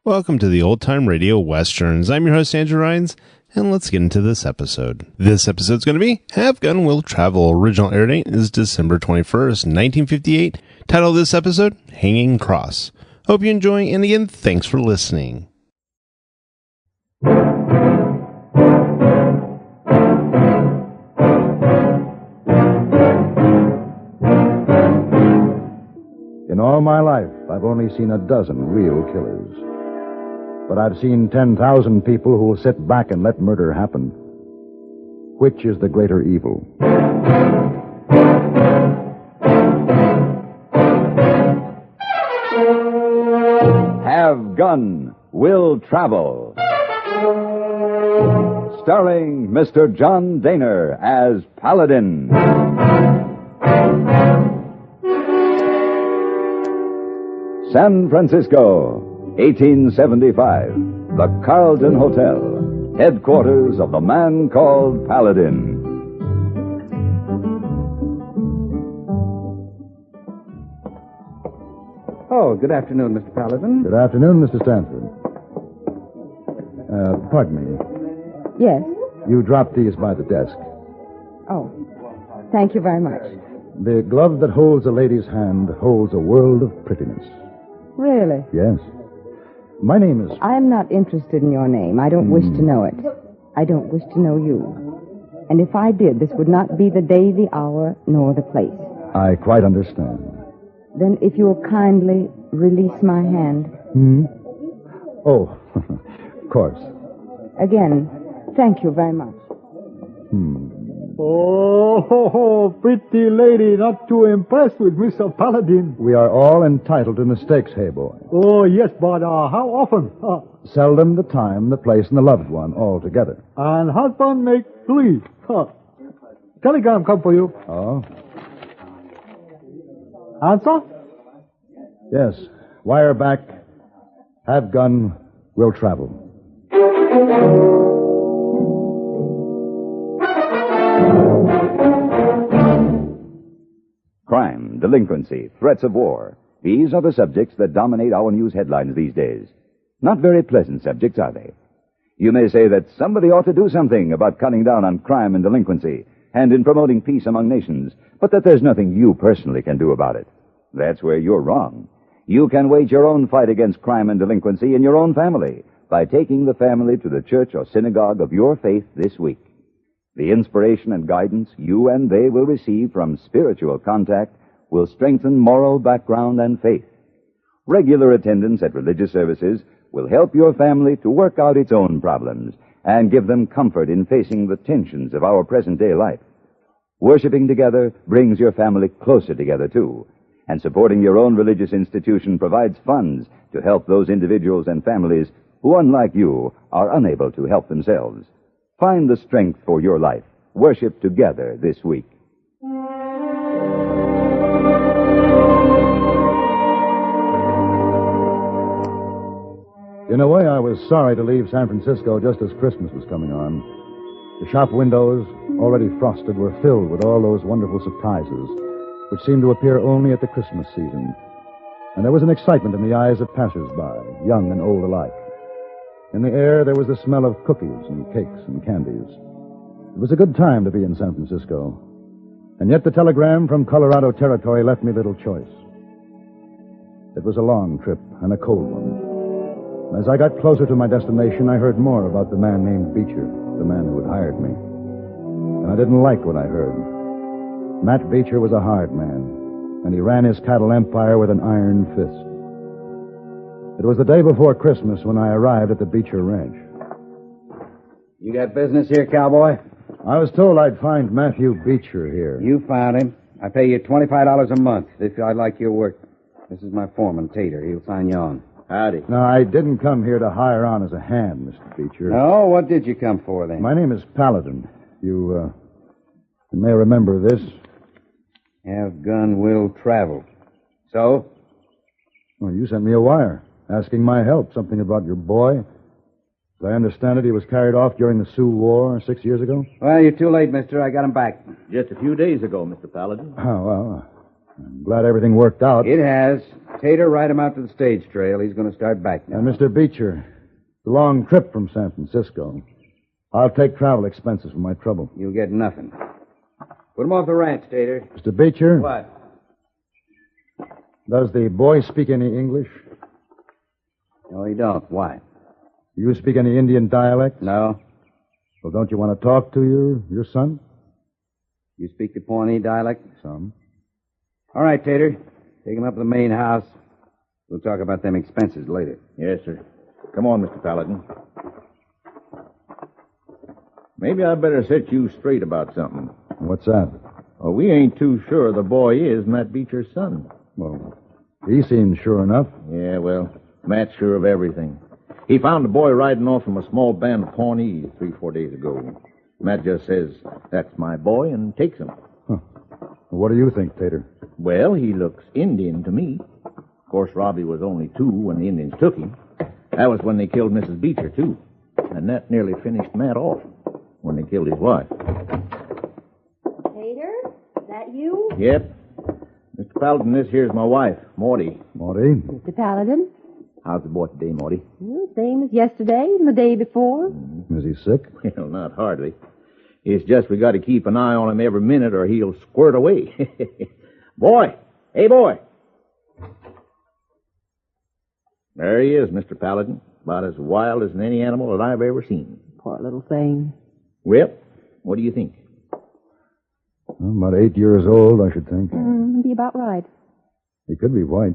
Welcome to the Old Time Radio Westerns. I'm your host, Andrew Rhynes, and let's get into this episode. This episode's going to be Have Gun Will Travel. Original air date is December 21st, 1958. Title of this episode, Hanging Cross. Hope you enjoy, and again, thanks for listening. In all my life, I've only seen a dozen real killers. But I've seen 10,000 people who will sit back and let murder happen. Which is the greater evil? Have Gun Will Travel. Starring Mr. John Dehner as Paladin. San Francisco, 1875. The Carlton Hotel, headquarters of the man called Paladin. Oh, good afternoon, Mr. Paladin. Good afternoon, Mr. Stanford. Pardon me. Yes. You dropped these by the desk. Oh, thank you very much. The glove that holds a lady's hand holds a world of prettiness. Really? Yes. My name is... I am not interested in your name. I don't wish to know it. I don't wish to know you. And if I did, this would not be the day, the hour, nor the place. I quite understand. Then if you will kindly release my hand. Oh, of course. Again, thank you very much. Oh, pretty lady, not too impressed with Mr. Paladin. We are all entitled to mistakes, Heyboy. Oh, yes, but how often? Seldom, the time, the place, and the loved one all together. And husband make three. Telegram come for you. Oh? Answer? Yes. Wire back. Have gun. Will travel. Crime, delinquency, threats of war. These are the subjects that dominate our news headlines these days. Not very pleasant subjects, are they? You may say that somebody ought to do something about cutting down on crime and delinquency and in promoting peace among nations, but that there's nothing you personally can do about it. That's where you're wrong. You can wage your own fight against crime and delinquency in your own family by taking the family to the church or synagogue of your faith this week. The inspiration and guidance you and they will receive from spiritual contact will strengthen moral background and faith. Regular attendance at religious services will help your family to work out its own problems and give them comfort in facing the tensions of our present-day life. Worshipping together brings your family closer together, too, and supporting your own religious institution provides funds to help those individuals and families who, unlike you, are unable to help themselves. Find the strength for your life. Worship together this week. In a way, I was sorry to leave San Francisco just as Christmas was coming on. The shop windows, already frosted, were filled with all those wonderful surprises, which seemed to appear only at the Christmas season. And there was an excitement in the eyes of passers-by, young and old alike. In the air, there was the smell of cookies and cakes and candies. It was a good time to be in San Francisco. And yet the telegram from Colorado Territory left me little choice. It was a long trip and a cold one. As I got closer to my destination, I heard more about the man named Beecher, the man who had hired me. And I didn't like what I heard. Matt Beecher was a hard man, and he ran his cattle empire with an iron fist. It was the day before Christmas when I arrived at the Beecher Ranch. You got business here, cowboy? I was told I'd find Matthew Beecher here. You found him. I pay you $25 a month if I like your work. This is my foreman, Tater. He'll sign you on. Howdy. No, I didn't come here to hire on as a hand, Mr. Beecher. No? What did you come for, then? My name is Paladin. You may remember this. Have gun will travel. So? Well, you sent me a wire asking my help, something about your boy. As I understand it, he was carried off during the Sioux War 6 years ago. Well, you're too late, mister. I got him back. Just a few days ago, Mr. Paladin. Oh, well, I'm glad everything worked out. It has. Tater, ride him out to the stage trail. He's going to start back now. And Mr. Beecher, it's a long trip from San Francisco. I'll take travel expenses for my trouble. You'll get nothing. Put him off the ranch, Tater. Mr. Beecher? What? Does the boy speak any English? No, he don't. Why? Do you speak any Indian dialect? No. Well, don't you want to talk to your son? You speak the Pawnee dialect? Some. All right, Tater. Take him up to the main house. We'll talk about them expenses later. Yes, sir. Come on, Mr. Paladin. Maybe I better set you straight about something. What's that? Well, we ain't too sure the boy is Matt Beecher's son. Well, he seems sure enough. Yeah, well, Matt's sure of everything. He found the boy riding off from a small band of Pawnees 3-4 days ago. Matt just says, "That's my boy," and takes him. Huh. What do you think, Tater? Well, he looks Indian to me. Of course, Robbie was only 2 when the Indians took him. That was when they killed Mrs. Beecher, too. And that nearly finished Matt off when they killed his wife. Tater, is that you? Yep. Mr. Paladin, this here's my wife, Morty. Morty? Mr. Paladin? How's the boy today, Morty? Well, same as yesterday and the day before. Is he sick? Well, not hardly. It's just we got to keep an eye on him every minute or he'll squirt away. Boy! Hey, boy! There he is, Mr. Paladin. About as wild as any animal that I've ever seen. Poor little thing. Well, what do you think? Well, about 8 years old, I should think. Be about right. He could be white.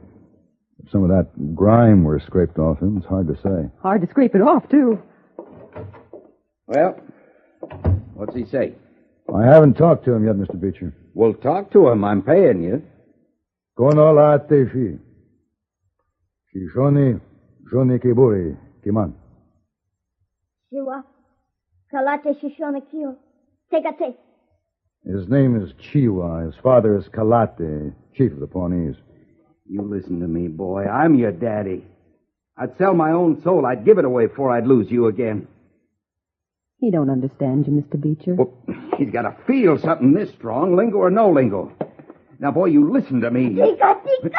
If some of that grime were scraped off him, it's hard to say. Hard to scrape it off, too. Well, what's he say? I haven't talked to him yet, Mr. Beecher. Well, talk to him. I'm paying you. Kono la tefi. Shishoni kiburi kiman. Shiwa. Kalate Shishona Kyo. Tegate. His name is Chiwa. His father is Kalate, chief of the Pawnees. You listen to me, boy. I'm your daddy. I'd sell my own soul. I'd give it away before I'd lose you again. He don't understand you, Mr. Beecher. Well, he's got to feel something this strong, lingo or no lingo. Now, boy, you listen to me. Tika. What's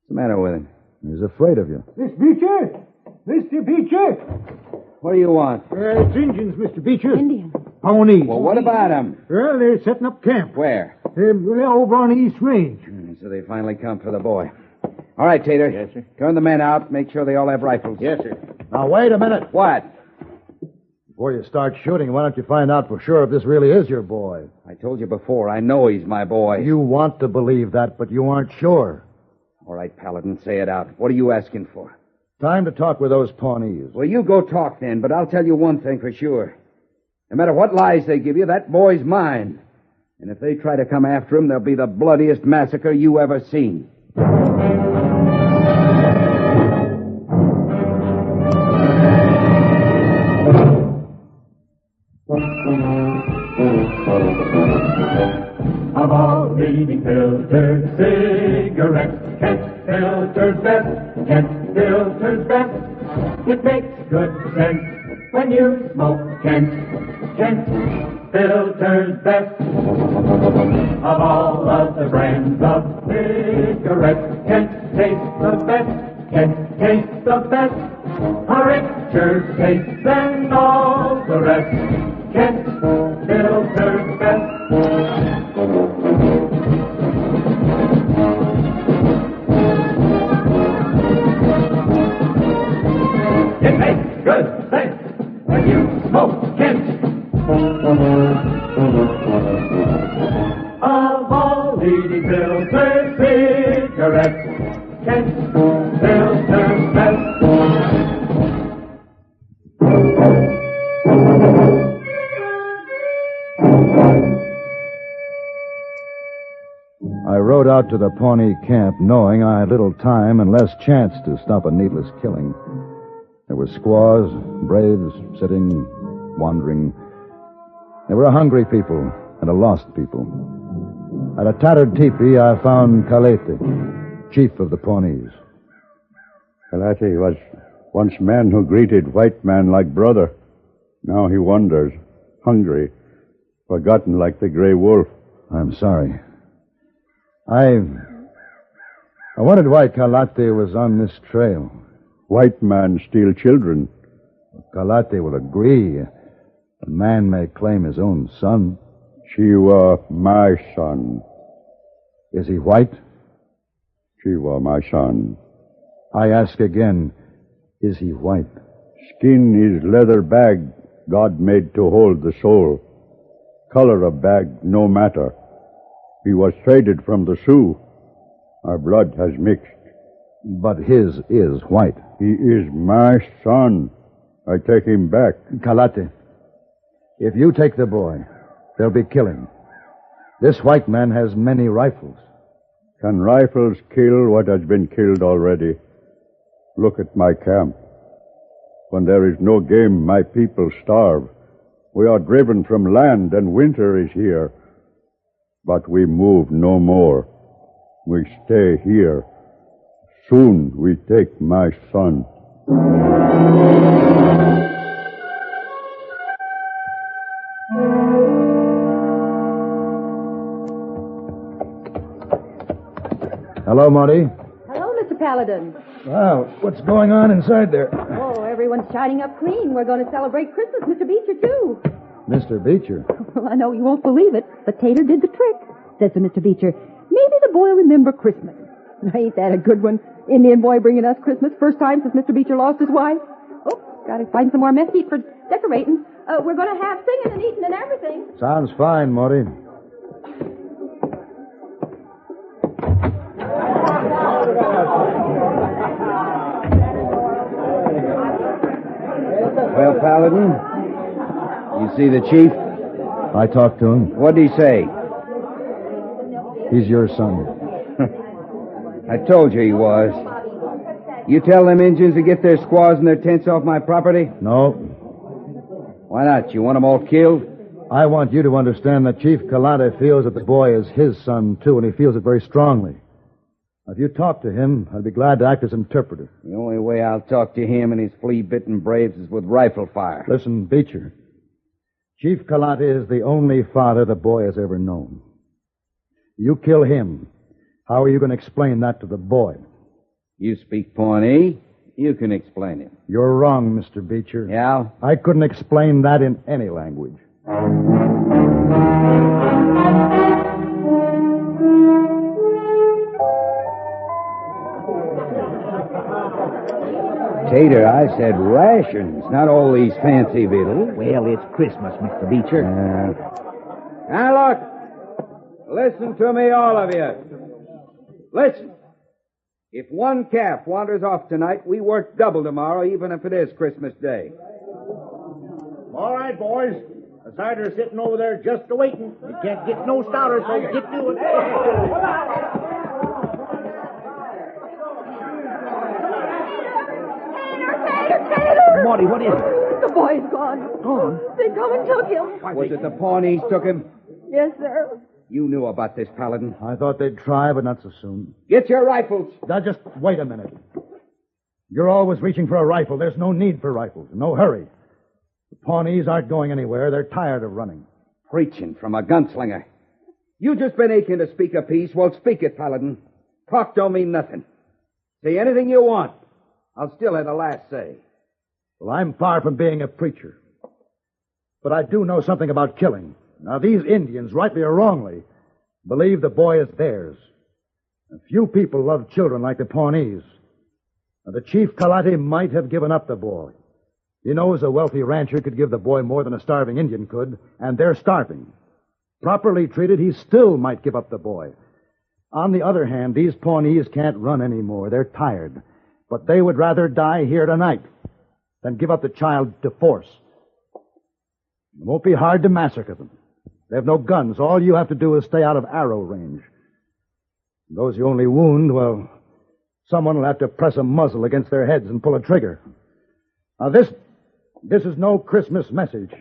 the matter with him? He's afraid of you. Miss Beecher! Mr. Beecher! What do you want? It's Indians, Mr. Beecher. Indian. Pawnees. Well, what about him? Well, they're setting up camp. Where? They're over on the East Range. So they finally come for the boy. All right, Tater. Yes, sir. Turn the men out. Make sure they all have rifles. Yes, sir. Now, wait a minute. What? Before you start shooting, why don't you find out for sure if this really is your boy? I told you before, I know he's my boy. You want to believe that, but you aren't sure. All right, Paladin, say it out. What are you asking for? Time to talk with those Pawnees. Well, you go talk then, but I'll tell you one thing for sure. No matter what lies they give you, that boy's mine. And if they try to come after him, there'll be the bloodiest massacre you ever seen. Of all leading filtered cigarettes, Kent Filter's best. Kent Filter's best. It makes good sense when you smoke Kent. Kent Filter's best. Of all of the brands of cigarettes, Kent tastes the best. Kent tastes the best. A richer taste than all the rest. Kent Filter's best. It makes good sense when you smoke Kent. Of all leading filter cigarettes, Kent Filter's best. I rode out to the Pawnee camp knowing I had little time and less chance to stop a needless killing. There were squaws, braves, sitting, wandering. There were a hungry people and a lost people. At a tattered teepee, I found Kalete, chief of the Pawnees. Kalate was once man who greeted white man like brother. Now he wanders, hungry, forgotten like the gray wolf. I'm sorry. I wondered why Kalate was on this trail. White man steal children. Kalate will agree. A man may claim his own son. She was my son. Is he white? She was my son. I ask again, is he white? Skin is leather bag God made to hold the soul. Color of bag no matter. He was traded from the Sioux. Our blood has mixed. But his is white. He is my son. I take him back. Kalate, if you take the boy, they'll be killing. This white man has many rifles. Can rifles kill what has been killed already? Look at my camp. When there is no game, my people starve. We are driven from land, and winter is here. But we move no more. We stay here. Soon we take my son. Hello, Marty. Hello, Mr. Paladin. Wow, what's going on inside there? Oh, everyone's shining up clean. We're going to celebrate Christmas, Mr. Beecher, too. Mr. Beecher. Well, I know you won't believe it, but Tater did the trick. Says to Mr. Beecher, maybe the boy will remember Christmas. Ain't that a good one? Indian boy bringing us Christmas, first time since Mr. Beecher lost his wife. Oh, gotta find some more mesquite for decorating. We're going to have singing and eating and everything. Sounds fine, Marty. Well, Paladin, you see the chief? I talked to him. What'd he say? He's your son. I told you he was. You tell them Injuns to get their squaws and their tents off my property? No. Why not? You want them all killed? I want you to understand that Chief Kalate feels that the boy is his son, too, and he feels it very strongly. If you talk to him, I'd be glad to act as interpreter. The only way I'll talk to him and his flea-bitten braves is with rifle fire. Listen, Beecher. Chief Kalate is the only father the boy has ever known. You kill him. How are you going to explain that to the boy? You speak Pawnee. You can explain it. You're wrong, Mr. Beecher. Yeah? I couldn't explain that in any language. Tater, I said rations, not all these fancy victuals. Well, it's Christmas, Mr. Beecher. Now, look. Listen to me, all of you. Listen. If one calf wanders off tonight, we work double tomorrow, even if it is Christmas Day. All right, boys. The cider's sitting over there just a-waiting. You can't get no stouter, so get to it. Tater! Marty, what is it? The boy's gone. Gone? They come and took him. Was it the Pawnees took him? Yes, sir. You knew about this, Paladin. I thought they'd try, but not so soon. Get your rifles. Now, just wait a minute. You're always reaching for a rifle. There's no need for rifles. No hurry. The Pawnees aren't going anywhere. They're tired of running. Preaching from a gunslinger. You just been aching to speak a piece. Well, speak it, Paladin. Talk don't mean nothing. Say anything you want. I'll still have the last say. Well, I'm far from being a preacher. But I do know something about killing. Now, these Indians, rightly or wrongly, believe the boy is theirs. A few people love children like the Pawnees. Now, the Chief Kalate might have given up the boy. He knows a wealthy rancher could give the boy more than a starving Indian could, and they're starving. Properly treated, he still might give up the boy. On the other hand, these Pawnees can't run anymore. They're tired. But they would rather die here tonight than give up the child to force. It won't be hard to massacre them. They have no guns. All you have to do is stay out of arrow range. Those you only wound, well, someone will have to press a muzzle against their heads and pull a trigger. Now, this is no Christmas message.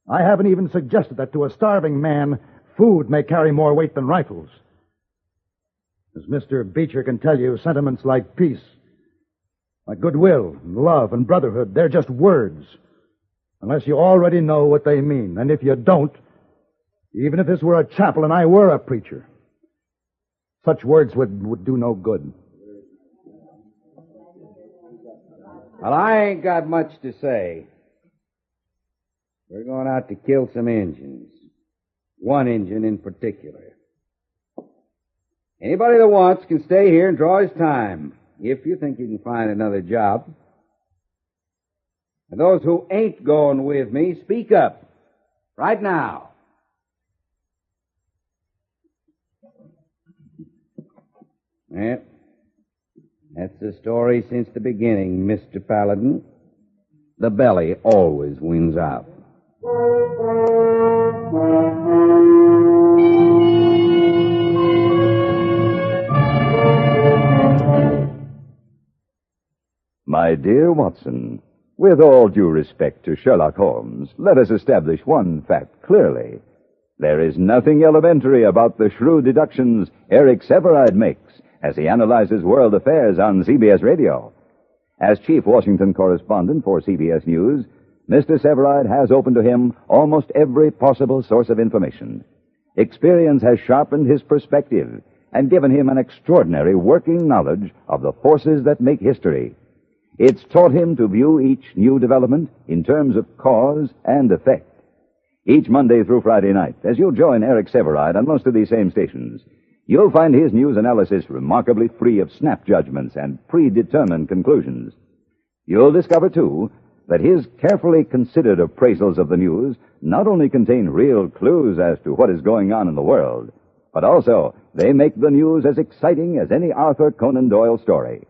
I haven't even suggested that to a starving man, food may carry more weight than rifles. As Mr. Beecher can tell you, sentiments like peace, like goodwill, and love, and brotherhood, they're just words, unless you already know what they mean. And if you don't, even if this were a chapel and I were a preacher, Such words would do no good. Well, I ain't got much to say. We're going out to kill some Injuns. One Injun in particular. Anybody that wants can stay here and draw his time, if you think you can find another job. And those who ain't going with me, speak up. Right now. Yeah. That's the story since the beginning, Mr. Paladin. The belly always wins out. My dear Watson, with all due respect to Sherlock Holmes, let us establish one fact clearly. There is nothing elementary about the shrewd deductions Eric Severide makes as he analyzes world affairs on CBS Radio. As chief Washington correspondent for CBS News, Mr. Severide has open to him almost every possible source of information. Experience has sharpened his perspective and given him an extraordinary working knowledge of the forces that make history. It's taught him to view each new development in terms of cause and effect. Each Monday through Friday night, as you'll join Eric Severide on most of these same stations, you'll find his news analysis remarkably free of snap judgments and predetermined conclusions. You'll discover, too, that his carefully considered appraisals of the news not only contain real clues as to what is going on in the world, but also they make the news as exciting as any Arthur Conan Doyle story.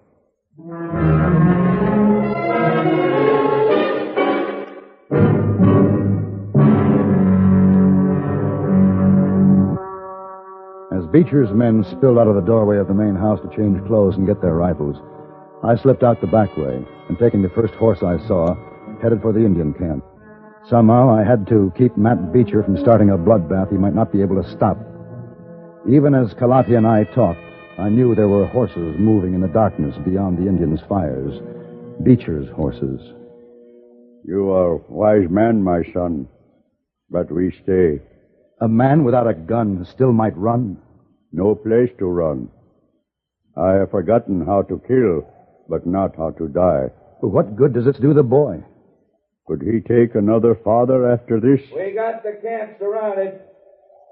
As Beecher's men spilled out of the doorway of the main house to change clothes and get their rifles, I slipped out the back way and, taking the first horse I saw, headed for the Indian camp. Somehow I had to keep Matt Beecher from starting a bloodbath he might not be able to stop. Even as Kalati and I talked, I knew there were horses moving in the darkness beyond the Indians' fires. Beecher's horses. You are a wise man, my son, but we stay. A man without a gun still might run. No place to run. I have forgotten how to kill, but not how to die. But what good does this do the boy? Could he take another father after this? We got the camp surrounded.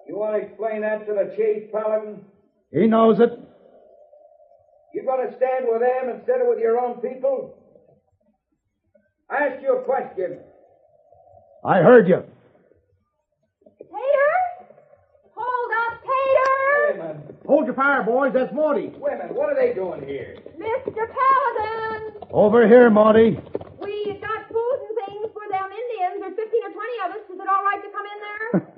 You want to explain that to the chief, Paladin? He knows it. You going to stand with them instead of with your own people? I asked you a question. I heard you. Tater? Hold up, Tater! Women. Hold your fire, boys. That's Morty. Women, what are they doing here? Mr. Paladin! Over here, Monty. We got food and things for them Indians. There's 15 or 20 of us. Is it all right to come in there?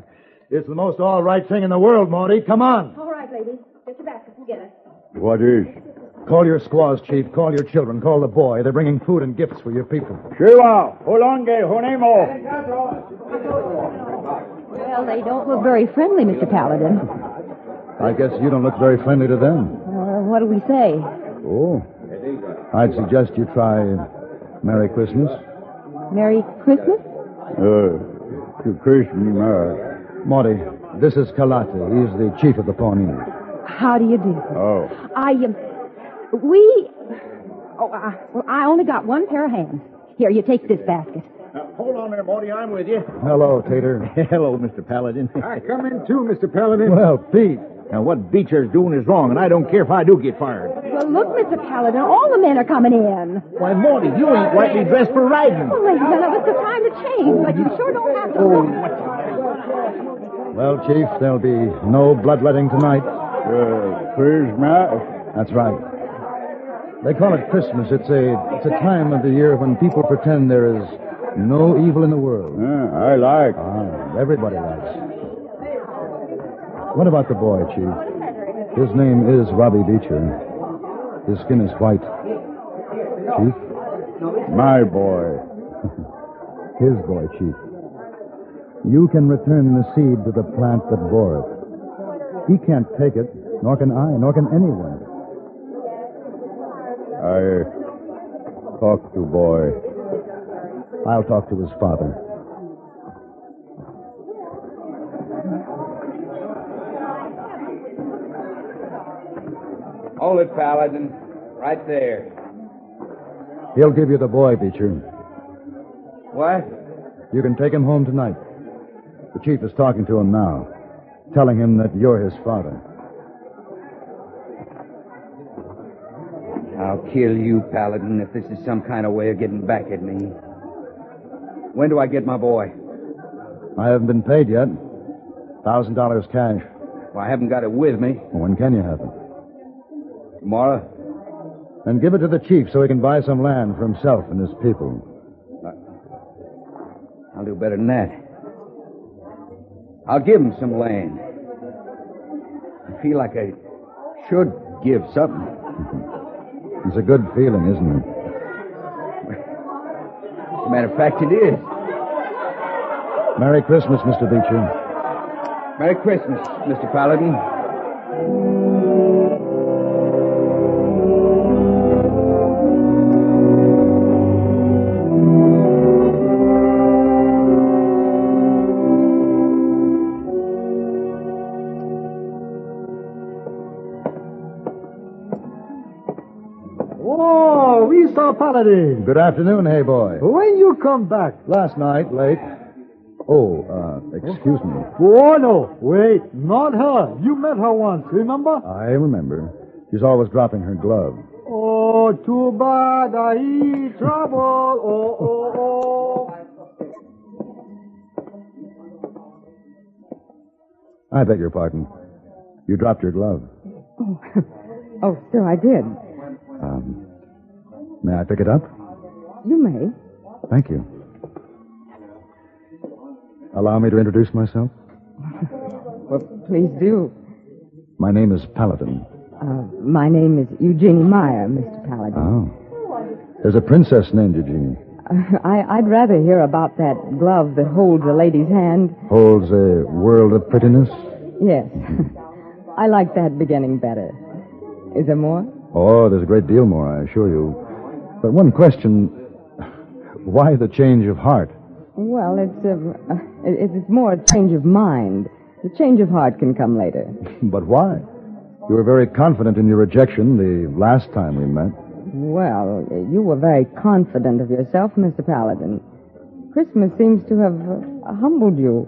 It's the most all right thing in the world, Monty. Come on. All right, ladies. Get your baskets and get it. What is? Call your squaws, Chief. Call your children. Call the boy. They're bringing food and gifts for your people. Shiva, Holonge, Honemo. Well, they don't look very friendly, Mr. Paladin. I guess you don't look very friendly to them. What do we say? Oh. I'd suggest you try Merry Christmas. Merry Christmas? To Christmas. Monty, this is Kalate. He's the chief of the Pawnees. How do you do? Oh. I only got one pair of hands. Here, you take this basket. Hold on there, Morty. I'm with you. Hello, Tater. Hello, Mr. Paladin. I come in too, Mr. Paladin. Well, Pete. Now, what Beecher's doing is wrong, and I don't care if I do get fired. Well, look, Mr. Paladin, all the men are coming in. Why, Morty, you ain't rightly dressed for riding. Oh, ladies, now it's the time to change, but you sure don't have to look. Well, Chief, there'll be no bloodletting tonight. Christmas? That's right. They call it Christmas. It's a time of the year when people pretend there is no evil in the world. I like. Everybody likes. What about the boy, Chief? His name is Robbie Beecher. His skin is white. Chief? My boy. His boy, Chief. You can return the seed to the plant that bore it. He can't take it, nor can I, nor can anyone. I talk to boy. I'll talk to his father. Hold it, Paladin. Right there. He'll give you the boy, Beecher. What? You can take him home tonight. The chief is talking to him now, telling him that you're his father. I'll kill you, Paladin, if this is some kind of way of getting back at me. When do I get my boy? I haven't been paid yet. $1,000 cash. Well, I haven't got it with me. Well, when can you have it? Tomorrow? Then give it to the chief so he can buy some land for himself and his people. I'll do better than that. I'll give him some land. I feel like I should give something. It's a good feeling, isn't it? As a matter of fact, it is. Merry Christmas, Mr. Beecher. Merry Christmas, Mr. Paladin. Oh, Mr. Paladin. Good afternoon, Heyboy. When you come back? Last night, late. Oh, excuse me. Oh, no. Wait, not her. You met her once, remember? I remember. She's always dropping her glove. Oh, too bad. I eat trouble. Oh. I beg your pardon. You dropped your glove. Oh, sir, I did. May I pick it up? You may. Thank you. Allow me to introduce myself. Well, please do. My name is Paladin. My name is Eugenie Meyer, Mr. Paladin. Oh. There's a princess named Eugenie. I'd rather hear about that glove that holds a lady's hand. Holds a world of prettiness? Yes. I like that beginning better. Is there more? Oh, there's a great deal more, I assure you. But one question. Why the change of heart? Well, it's more a change of mind. The change of heart can come later. But why? You were very confident in your rejection the last time we met. Well, you were very confident of yourself, Mr. Paladin. Christmas seems to have humbled you.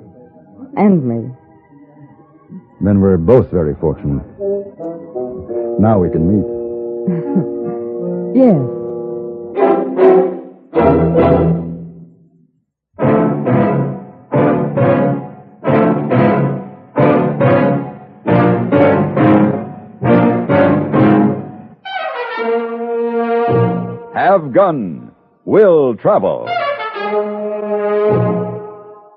And me. Then we're both very fortunate. Now we can meet. Yes. Have Gun Will Travel.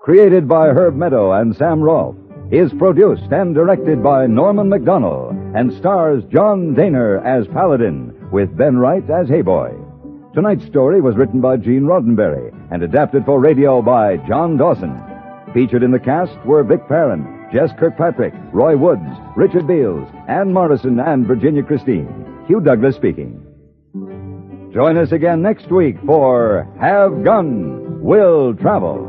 Created by Herb Meadow and Sam Rolfe, is produced and directed by Norman MacDonnell and stars John Dehner as Paladin with Ben Wright as Heyboy. Tonight's story was written by Gene Roddenberry and adapted for radio by John Dawson. Featured in the cast were Vic Perrin, Jess Kirkpatrick, Roy Woods, Richard Beals, Ann Morrison, and Virginia Christine. Hugh Douglas speaking. Join us again next week for Have Gun Will Travel.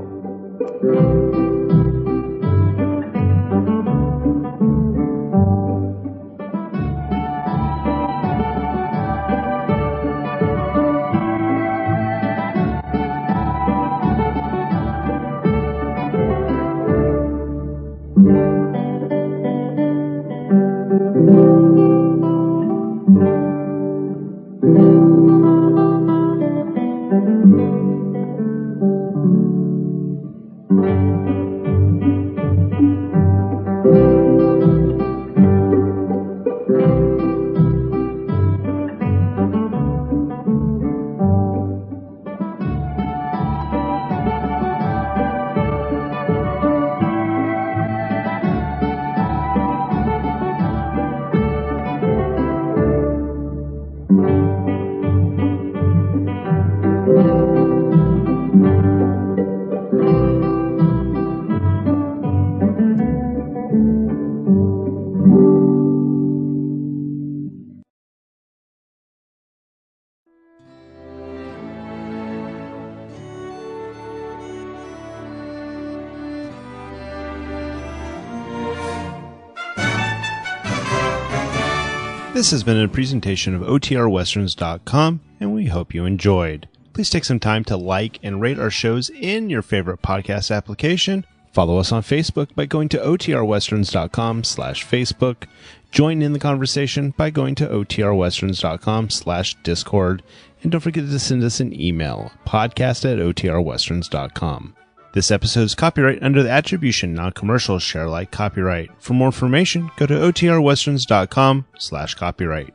This has been a presentation of OTRWesterns.com, and we hope you enjoyed. Please take some time to like and rate our shows in your favorite podcast application. Follow us on Facebook by going to OTRWesterns.com/Facebook. Join in the conversation by going to OTRWesterns.com/Discord. And don't forget to send us an email, podcast@OTRWesterns.com. This episode is copyright under the Attribution Non-Commercial Share Alike copyright. For more information, go to OTRWesterns.com/copyright.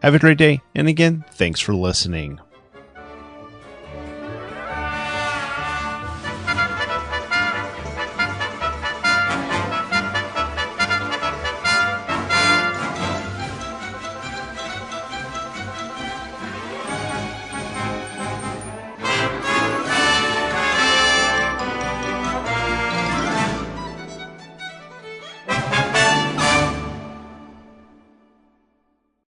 Have a great day, and again, thanks for listening.